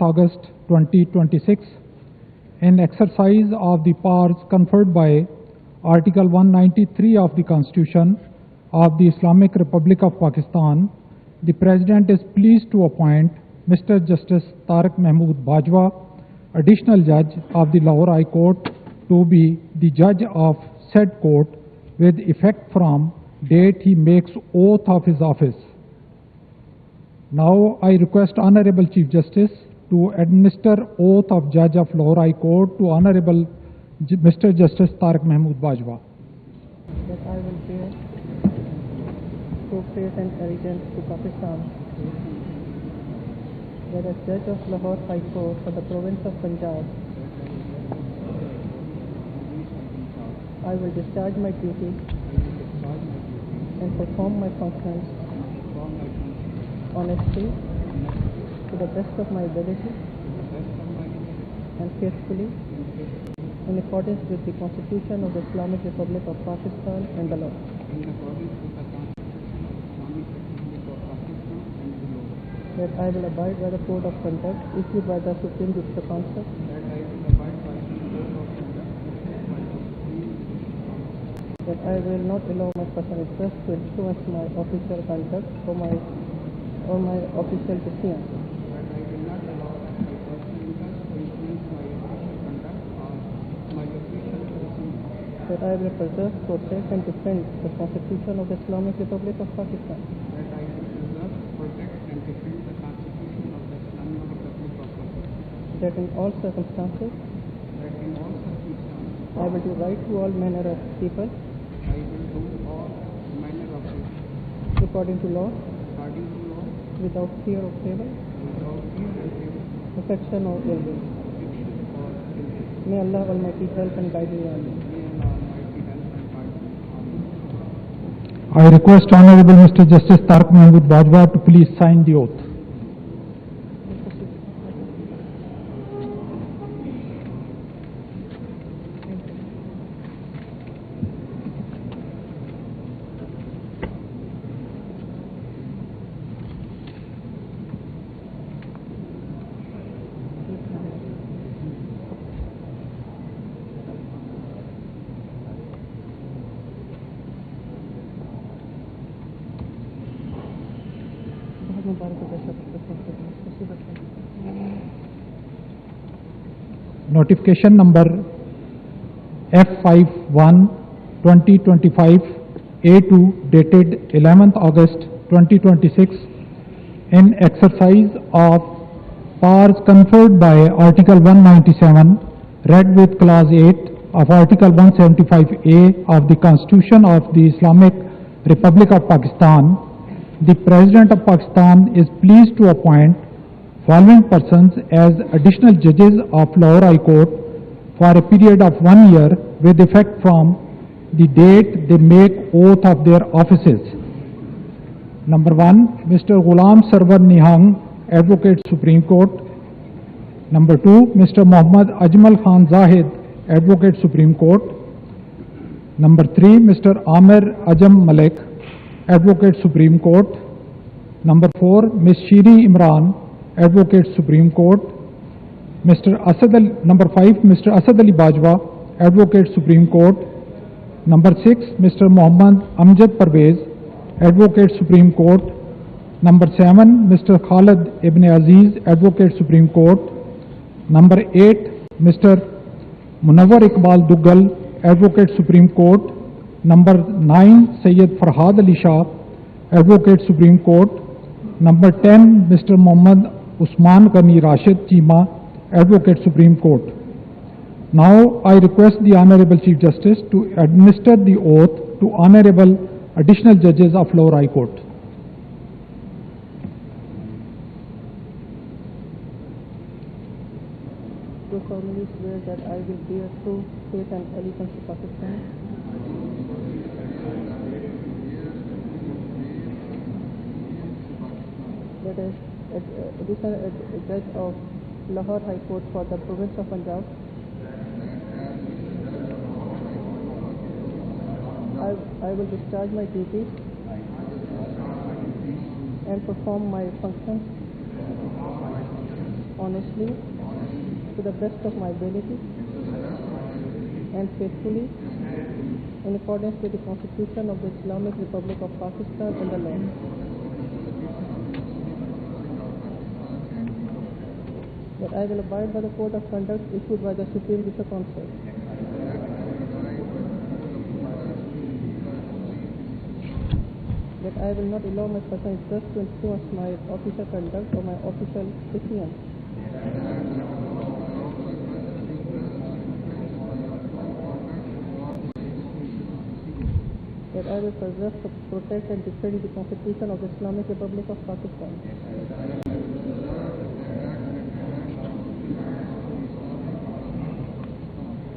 August 2026, in exercise of the powers conferred by Article 193 of the Constitution of the Islamic Republic of Pakistan, the President is pleased to appoint Mr. Justice Tariq Mahmood Bajwa, Additional Judge of the Lahore High Court, to be the Judge of said court with effect from date he makes oath of his office. Now I request Honorable Chief Justice to administer oath of Judge of Lahore High Court to Honorable Mr. Justice Tariq Mahmood Bajwa. That I will bear true faith and allegiance to Pakistan. That as Judge of Lahore High Court for the province of Punjab, I will discharge my duty and perform my functions honestly, to the best of my ability, and faithfully, in accordance with the Constitution of the Islamic Republic of Pakistan and the law. That I will abide by the code of conduct issued by the Supreme Judicial Council. That I will not allow my personal interest to influence my official conduct or my official decisions. That I will preserve, protect and defend the Constitution of the Islamic Republic of Pakistan. That in all circumstances, I will do right to all manner of people, according to law, without fear of favor, affection or ill will. May Allah Almighty help and guide me on. I request Honorable Mr. Justice Tariq Mahmood Bajwa to please sign the oath. Notification number F51-2025 A2 dated 11th August 2026, in exercise of powers conferred by Article 197 read with Clause 8 of Article 175A of the Constitution of the Islamic Republic of Pakistan, the President of Pakistan is pleased to appoint following persons as additional judges of Lahore High Court for a period of 1 year with effect from the date they make oath of their offices. Number 1, Mr. Ghulam Sarwar Nihang, Advocate Supreme Court. Number 2, Mr. Muhammad Ajmal Khan Zahid, Advocate Supreme Court. Number 3, Mr. Amir Ajam Malik, Advocate Supreme Court. Number 4, Ms. Shiri Imran, Advocate Supreme Court. Number 5, Mr. Asad Ali Bajwa, Advocate Supreme Court. Number 6, Mr. Muhammad Amjad Parvez, Advocate Supreme Court. Number 7, Mr. Khalid Ibn Aziz, Advocate Supreme Court. Number 8, Mr. Munawar Iqbal Duggal, Advocate Supreme Court. Number 9, Sayyid Farhad Ali Shah, Advocate Supreme Court. Number 10, Mr. Muhammad Usman Ghani Rashid Chima, Advocate Supreme Court. Now I request the Honorable Chief Justice to administer the oath to Honorable Additional Judges of Lahore High Court. Do solemnly swear that I will bear true faith and allegiance to Pakistan. That is additional judge of Lahore High Court for the province of Punjab. I will discharge my duties and perform my functions honestly, to the best of my ability, and faithfully, in accordance with the Constitution of the Islamic Republic of Pakistan and the law. That I will abide by the code of conduct issued by the Supreme Judicial Council. That I will not allow my personal interest to influence my official conduct or my official decisions. That I will preserve, protect and defend the Constitution of the Islamic Republic of Pakistan.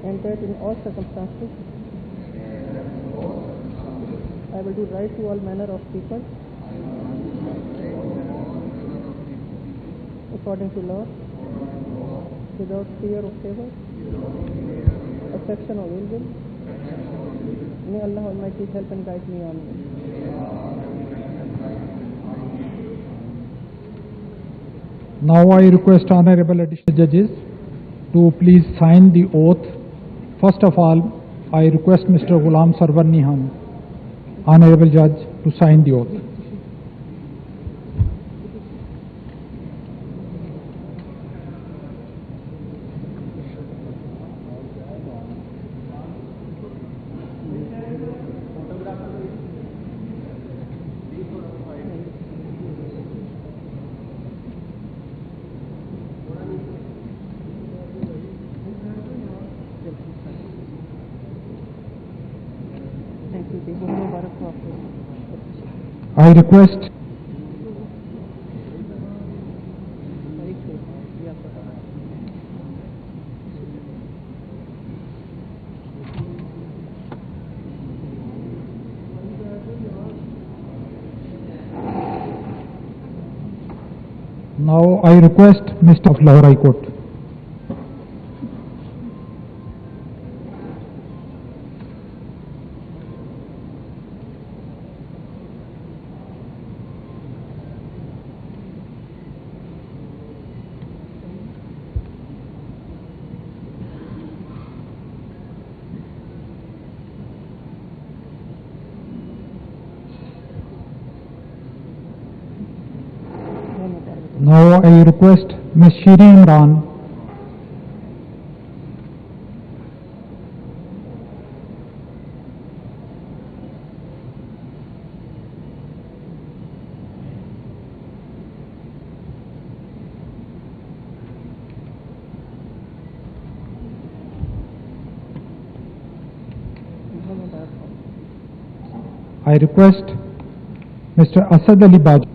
And that in all circumstances, I will do right to all manner of people, according to law, without fear of favor, affection or ill will. May Allah Almighty help and guide me on this. Now I request Honorable Additional Judges to please sign the oath. First of all, I request Mr. Ghulam Sarwar Nihan, Honorable Judge, to sign the oath. I request now I request Mr. of Lahore High Court. Now I request Ms. Shiri Imran I request Mr. Asad Ali Bajwa.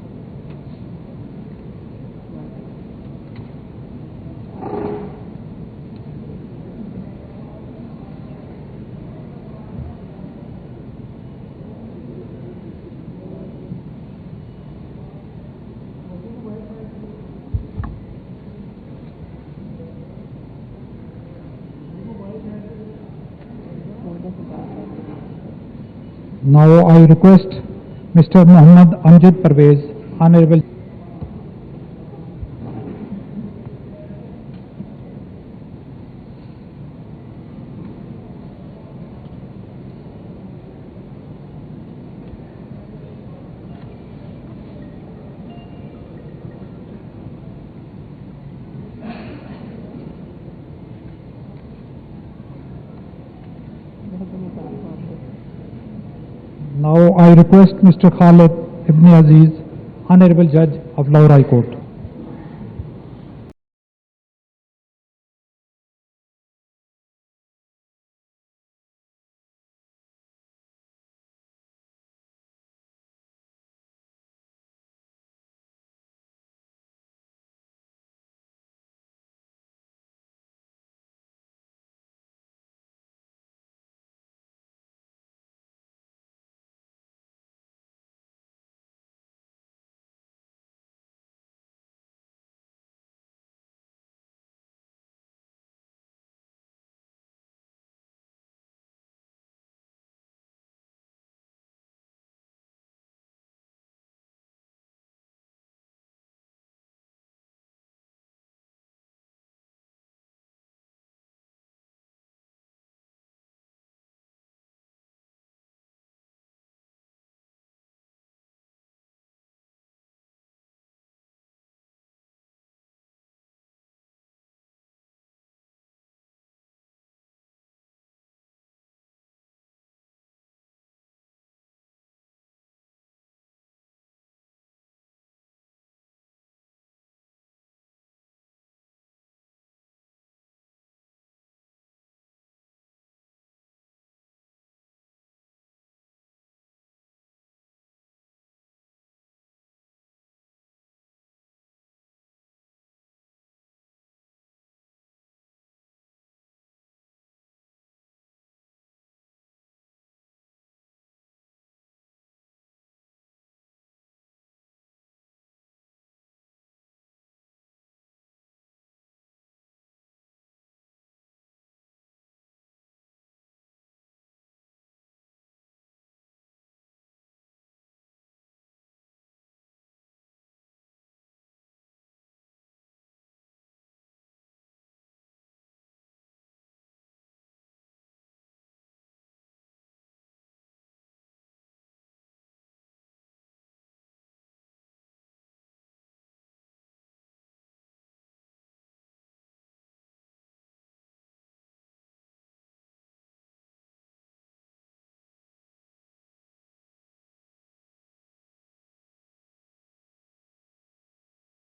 Now I request Mr. Muhammad Amjad Parvez, Honorable. Now I request Mr. Khalid Ibn Aziz, Honorable Judge of Lahore High Court.